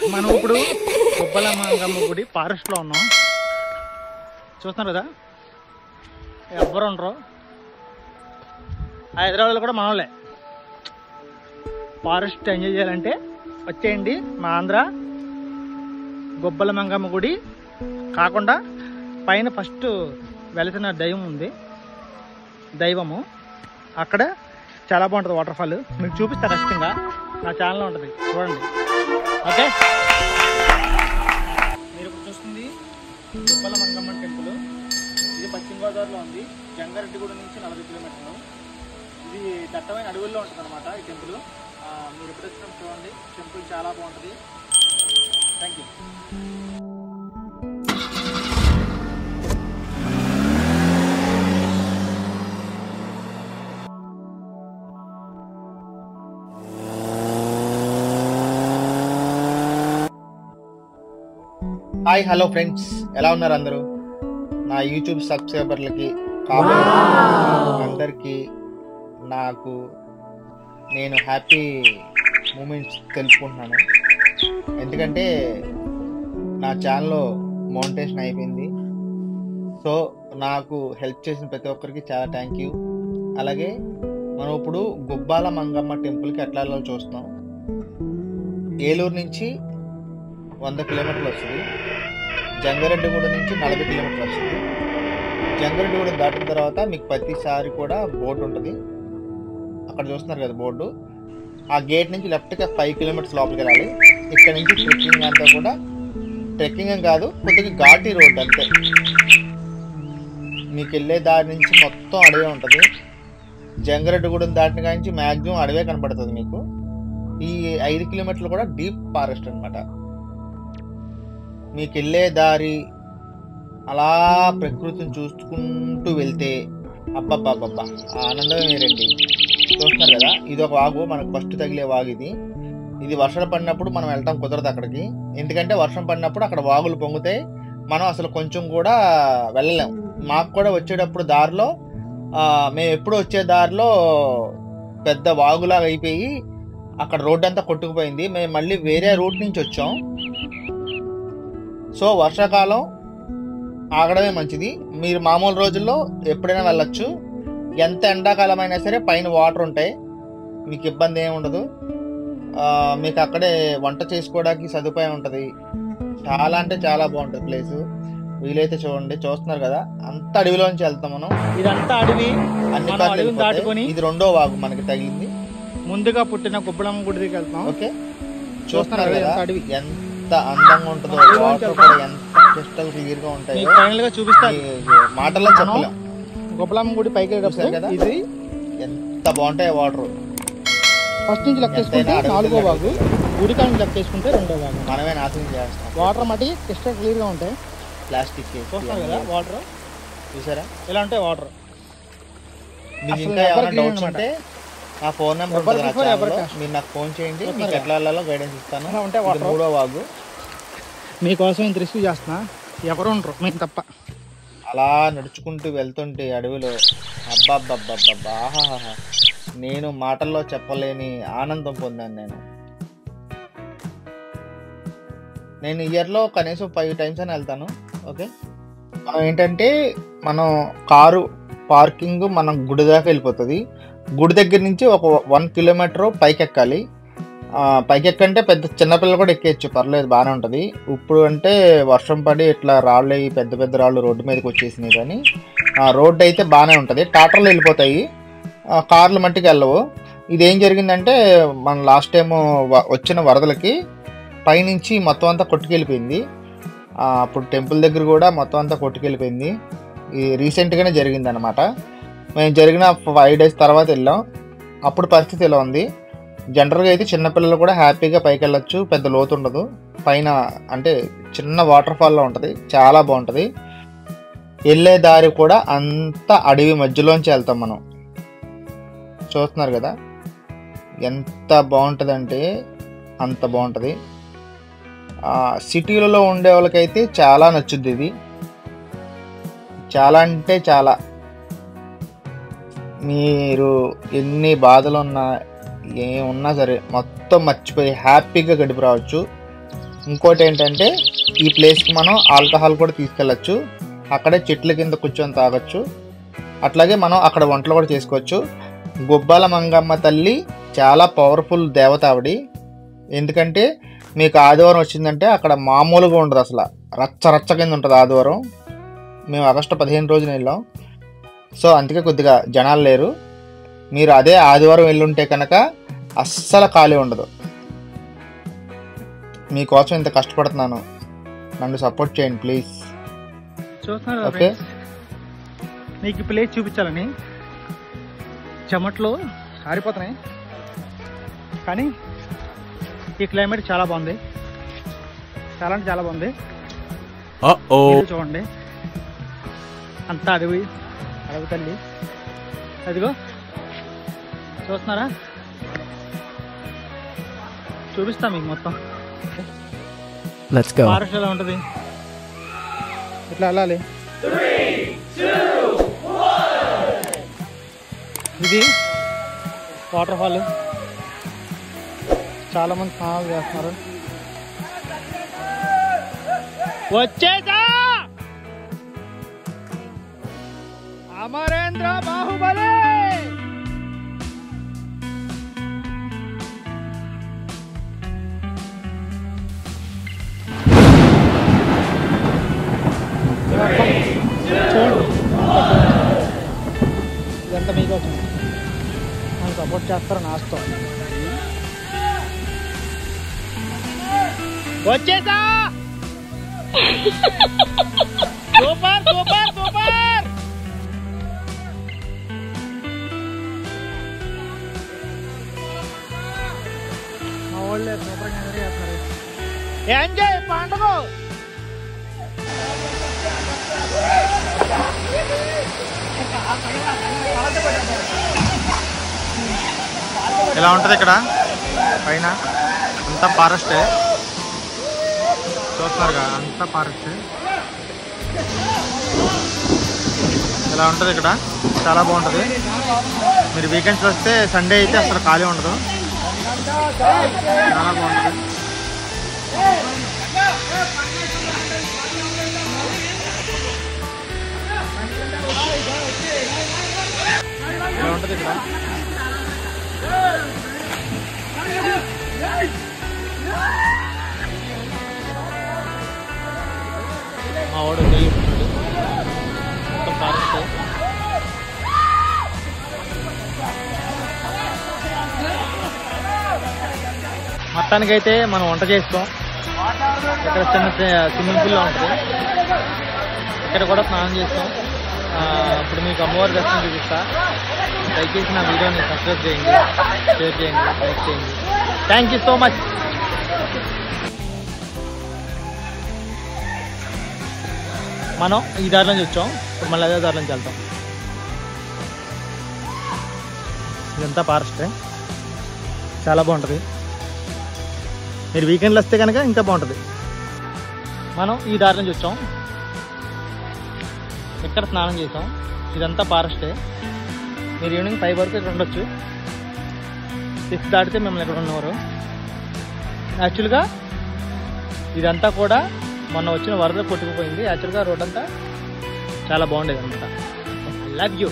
మనం ఇప్పుడు గుబ్బల మంగమ్మ గుడి ఫారెస్ట్లో ఉన్నాం. చూస్తున్నారు కదా, ఎవ్వరు ఉండరు. హైదరాబాద్లో కూడా మనోళ్ళే. ఫారెస్ట్ ఎంజాయ్ చేయాలంటే వచ్చేయండి మా ఆంధ్ర. గుబ్బల మంగమ్మ గుడి కాకుండా పైన ఫస్ట్ వెళుతున్న దైవం ఉంది, దైవము. అక్కడ చాలా బాగుంటుంది వాటర్ఫాల్. మీకు చూపిస్తా ఖచ్చితంగా, నా ఛానల్లో ఉంటుంది, చూడండి. ఓకే, మీరు ఇప్పుడు చూస్తుంది గుబ్బల మంగమ్మ టెంపుల్. ఇది పశ్చిమ గోదావరిలో ఉంది. జంగారెడ్డిగూడెం నుంచి 40 కిలోమీటర్లు. ఇది దట్టమైన అడవుల్లో ఉంటుంది అనమాట ఈ టెంపుల్. మీరు ఎప్పుడు వచ్చినప్పుడు చూడండి, టెంపుల్ చాలా బాగుంటుంది. Thank you. Hi, hello friends, ఎలా ఉన్నారు అందరూ? నా యూట్యూబ్ సబ్స్క్రైబర్లకి అందరికీ నేను హ్యాపీ మూమెంట్స్ తెలుపుకుంటున్నాను. ఎందుకంటే నా ఛానల్లో మోనిటైజేషన్ అయిపోయింది. సో నాకు హెల్ప్ చేసిన ప్రతి ఒక్కరికి చాలా థ్యాంక్ యూ. అలాగే మనం ఇప్పుడు గుబ్బల మంగమ్మ టెంపుల్కి ఎట్లా వెళ్ళాలో చూస్తున్నాం. ఏలూరు నుంచి 100 కిలోమీటర్లు వస్తుంది. జంగారెడ్డిగూడెం నుంచి 40 కిలోమీటర్లు వస్తుంది. జంగారెడ్డిగూడెం దాటిన తర్వాత మీకు ప్రతిసారి కూడా బోర్డు ఉంటుంది. అక్కడ చూస్తున్నారు కదా బోర్డు. ఆ గేట్ నుంచి లెఫ్ట్గా 5 కిలోమీటర్స్ లోపలికి వెళ్ళాలి. ఇక్కడ నుంచి ట్రెక్కింగ్ అంతా కూడా ట్రెక్కింగ్ కాదు, కొద్దిగా ఘాటీ రోడ్డు అంతే. మీకు వెళ్ళే దారి నుంచి మొత్తం అడవే ఉంటుంది. జంగారెడ్డిగూడెం దాటిన కాడి నుంచి మ్యాక్సిమం అడవే కనపడుతుంది మీకు. ఈ 5 కిలోమీటర్లు కూడా డీప్ ఫారెస్ట్ అనమాట. మీకు వెళ్ళే దారి అలా ప్రకృతిని చూసుకుంటూ వెళ్తే అబ్బబ్బబ్బబ్బా ఆనందమే వేరండి. చూస్తున్నారు కదా, ఇది ఒక వాగు, మనకు ఫస్ట్ తగిలే వాగు ఇది. ఇది వర్షం పడినప్పుడు మనం వెళ్తాం కుదరదు అక్కడికి. ఎందుకంటే వర్షం పడినప్పుడు అక్కడ వాగులు పొంగుతాయి, మనం అసలు కొంచెం కూడా వెళ్ళలేం. మాకు కూడా వచ్చేటప్పుడు దారిలో మేము ఎప్పుడు వచ్చే దారిలో పెద్ద వాగులాగా అయిపోయి అక్కడ రోడ్డు అంతా కొట్టుకుపోయింది. మేము మళ్ళీ వేరే రూట్ నుంచి వచ్చాం. సో వర్షాకాలం ఆగడమే మంచిది. మీరు మామూలు రోజుల్లో ఎప్పుడైనా వెళ్ళొచ్చు. ఎంత ఎండాకాలం అయినా సరే పైన వాటర్ ఉంటాయి, మీకు ఇబ్బంది ఏమి ఉండదు. మీకు అక్కడే వంట చేసుకోవడానికి సదుపాయం ఉంటుంది. చాలా అంటే చాలా బాగుంటుంది ప్లేస్. వీలైతే చూడండి. చూస్తున్నారు కదా, అంత అడవిలోంచి వెళ్తాం మనం. ఇదంతా అడవి. అన్ని దాటుకొని ఇది రెండో వాగు మనకి తగిలింది. ముందుగా పుట్టిన గుబ్బలమ్మ గుడి దగ్గరికి వెళ్తాం. ఓకే, చూస్తున్నారు కదా అడవి ఎంత అందంగా ఉంటుందో. వాటర్ కూడా ఎంత క్రిస్టల్ క్లియర్ గా ఉంటాయి. ఫైనల్ గా చూపిస్తాను, మాటల్లో చెప్పలేం. గుబ్బలమ్మ గుడి పైకి కదా, ఇది ఎంత బాగుంటాయి వాటర్. ఫస్ట్ నుంచి లెక్కేసుకుంటే 4వ వాగు, గుడి కాడ నుంచి లెక్కేసుకుంటే 2వ వాగు. మనమే నాశనం చేస్తాం. వాటర్ మట్టి క్రిస్టల్ క్లియర్ గా ఉంటాయి. ప్లాస్టిక్ చూస్తారు కదా వాటర్, చూసారా ఇలా ఉంటాయి వాటర్. మీకు ఇంకా ఏమైనా డౌట్స్ ఉంటే నా ఫోన్ నెంబర్ మీరు నాకు ఫోన్ చేయండి, మీకు ఎట్లా వెళ్ళాలో గైడెన్స్ ఇస్తాను. ఉంటే వాటర్ 3వ వాగు మీకోసం ఇంత రిస్క్ చేస్తున్నా, ఎవరు ఉండరు మీకు తప్ప. అలా నడుచుకుంటూ వెళ్తుంటే అడవిలో అబ్బాబ్బాబ్బాబ్బా ఆహాహా, నేను మాటల్లో చెప్పలేని ఆనందం పొందాను. నేను ఇయర్లో కనీసం 5 టైమ్స్ అని వెళ్తాను. ఓకే, మనం ఏంటంటే మనం కారు పార్కింగ్ మనం గుడి దాకా వెళ్ళిపోతుంది. గుడి దగ్గర నుంచి ఒక 1 కిలోమీటర్ పైకి ఎక్కాలి. పైకి ఎక్కంటే పెద్ద చిన్నపిల్లలు కూడా ఎక్కేయచ్చు, పర్లేదు, బాగానే ఉంటుంది. ఇప్పుడు అంటే వర్షం పడి ఇట్లా రాళ్ళు, పెద్ద పెద్ద రాళ్ళు రోడ్డు మీదకి వచ్చేసినాయి. కానీ రోడ్డు అయితే బాగానే ఉంటుంది. టాటర్లు వెళ్ళిపోతాయి, కార్లు మట్టికి వెళ్ళవు. ఇదేం జరిగిందంటే మన లాస్ట్ టైం వచ్చిన వరదలకి పైనుంచి మొత్తం అంతా కొట్టుకెళ్ళిపోయింది. అప్పుడు టెంపుల్ దగ్గర కూడా మొత్తం అంతా కొట్టుకెళ్ళిపోయింది. ఇది రీసెంట్గానే జరిగింది అనమాట. మేము జరిగిన 5 డేస్ తర్వాత వెళ్ళాం. అప్పుడు పరిస్థితి ఇలా ఉంది. జనరల్గా అయితే చిన్నపిల్లలు కూడా హ్యాపీగా పైకి వెళ్ళొచ్చు, పెద్ద లోతు ఉండదు. పైన అంటే చిన్న వాటర్ ఫాల్లో ఉంటుంది, చాలా బాగుంటుంది. వెళ్ళే దారి కూడా అంత అడవి మధ్యలోంచి వెళ్తాం మనం. చూస్తున్నారు కదా ఎంత బాగుంటుందంటే అంత బాగుంటుంది. సిటీలలో ఉండే వాళ్ళకైతే చాలా నచ్చుద్ది ఇది. చాలా అంటే చాలా. మీరు ఎన్ని బాధలు ఉన్నా ఏమున్నా సరే మొత్తం మర్చిపోయి హ్యాపీగా గడిపి రావచ్చు. ఇంకోటి ఏంటంటే ఈ ప్లేస్కి మనం ఆల్కహాల్ కూడా తీసుకెళ్ళచ్చు, అక్కడే చెట్ల కింద కూర్చొని తాగొచ్చు, అట్లాగే మనం అక్కడ వంటలు కూడా చేసుకోవచ్చు. గుబ్బల మంగమ్మ తల్లి చాలా పవర్ఫుల్ దేవత ఆవిడ. ఎందుకంటే మీకు ఆదివారం వచ్చిందంటే అక్కడ మామూలుగా ఉండదు, అసలు రచ్చ కింద ఉంటుంది ఆదివారం. మేము ఆగస్టు 15 రోజున వెళ్ళాం, సో అందుకే కొద్దిగా జనాలు లేరు. మీరు అదే ఆదివారం వెళ్ళుంటే కనుక అస్సలు ఖాళీ ఉండదు. మీకోసం ఇంత కష్టపడుతున్నాను, నన్ను సపోర్ట్ చేయండి ప్లీజ్. చూస్తున్నారు ఓకే. మీకు ఈ ప్లేస్ చూపించాలని చెమట్లు ఆరిపోతున్నాయి, కానీ ఈ క్లైమేట్ చాలా బాగుంది, చాలా అంటే చాలా బాగుంది. చూడండి అంతా అడవి తల్లి, అదిగో చూస్తున్నారా, చూపిస్తా మీకు మొత్తం. ఫారెస్ట్ ఎలా ఉంటుంది, ఇట్లా వెళ్ళాలి. ఇది వాటర్ ఫాల్, చాలా మంది స్నానాలు చేస్తున్నారు. వచ్చేసా అమరేంద్ర బాహుబలి. ఇదంతా మీకోసం, నన్ను సపోర్ట్ చేస్తారు నాస్తో. వచ్చేసా సూపర్ సూపర్ సూపర్. మా వాళ్ళే సూపర్గా ఎంజాయ్ చేస్తారు. ఎంజాయ్ పండుగ. ఎలా ఉంటుంది ఇక్కడ పైన అంతా ఫారెస్టే, చూస్తున్నారుగా అంతా ఫారెస్ట్. ఇలా ఉంటుంది ఇక్కడ, చాలా బాగుంటుంది. మీరు వీకెండ్స్ వస్తే సండే అయితే అసలు ఖాళీ ఉండదు, చాలా బాగుంటుంది. ఇలా ఉంటుంది ఇక్కడ. మా వాడు తెలియదు మొత్తం ఫారెస్ట్. మొత్తానికైతే మనం వంట చేసుకోం. ఇక్కడ చిన్న స్విమ్మింగ్ పూల్లో ఉంటుంది, ఇక్కడ కూడా స్నానం చేస్తాం. ఇప్పుడు మీకు అమ్మవారి దర్శనం చూపిస్తా. దయచేసి నా వీడియోని సబ్స్క్రైబ్ చేయండి, షేర్ చేయండి, లైక్ చేయండి. Thank you so much. మనం ఈ దారిలో వచ్చాం, ఇప్పుడు మళ్ళీ అదే దారిలో వెళ్తాం. ఇదంతా ఫారెస్టే, చాలా బాగుంటుంది. మీరు వీకెండ్లో వస్తే కనుక ఇంకా బాగుంటుంది. మనం ఈ దారి నుంచి వచ్చాం, ఇక్కడ స్నానం చేసాం. ఇదంతా ఫారెస్టే. మీరు ఈవినింగ్ 5 వరకు ఇక్కడ ఉండొచ్చు. 6 దాటితే మిమ్మల్ని ఇక్కడ ఉన్నవారు. యాక్చువల్గా ఇదంతా కూడా మొన్న వచ్చిన వరద కొట్టుకుపోయింది. యాక్చువల్గా రోడ్ అంతా చాలా బాగుండేది అనమాట. Love you.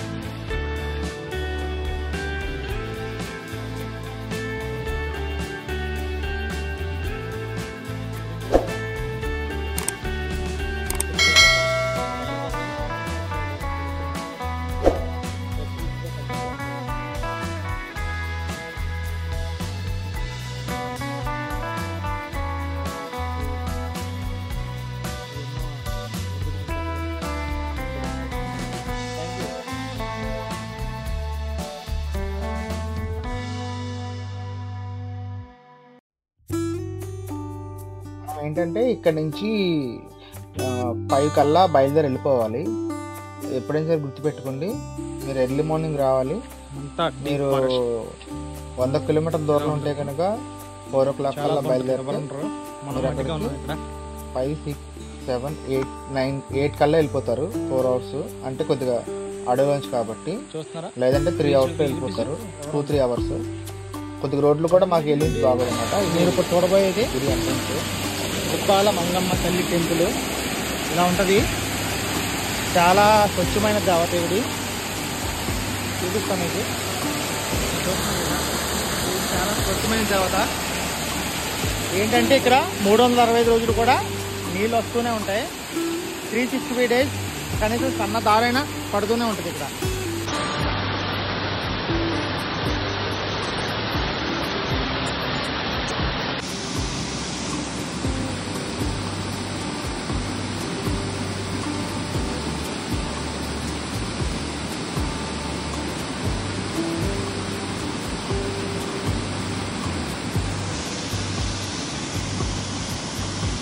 ఏంటంటే ఇక్కడ నుంచి 5 కల్లా బయలుదేరి వెళ్ళిపోవాలి. ఎప్పుడైనా సరే గుర్తుపెట్టుకోండి, మీరు ఎర్లీ మార్నింగ్ రావాలి. మీరు 100 కిలోమీటర్ల దూరం ఉంటే కనుక 4 o'clock కల్లా బయలుదేరుతారు. 5, 6, 7, 8, 9, 8 కల్లా వెళ్ళిపోతారు. 4 hours అంటే కొద్దిగా అడవిలోంచి కాబట్టి. లేదంటే 3 hours వెళ్ళిపోతారు, 2-3 hours. కొద్దిగా రోడ్లు కూడా మాకు వెళ్ళి బాగోదన్నమాట. మీరు ఇప్పుడు చూడబోయేది ఇది ఎంట్రన్స్. గుబ్బాల మంగమ్మ తల్లి టెంపుల్ ఇలా ఉంటుంది. చాలా స్వచ్ఛమైన దేవదేవుడి. చూపిస్తాం మీకు. ఇది చాలా స్వచ్ఛమైన దేవత. ఏంటంటే ఇక్కడ 365 రోజులు కూడా నీళ్ళు వస్తూనే ఉంటాయి. 365 days కనీసం సన్న దారైనా పడుతూనే ఉంటుంది ఇక్కడ.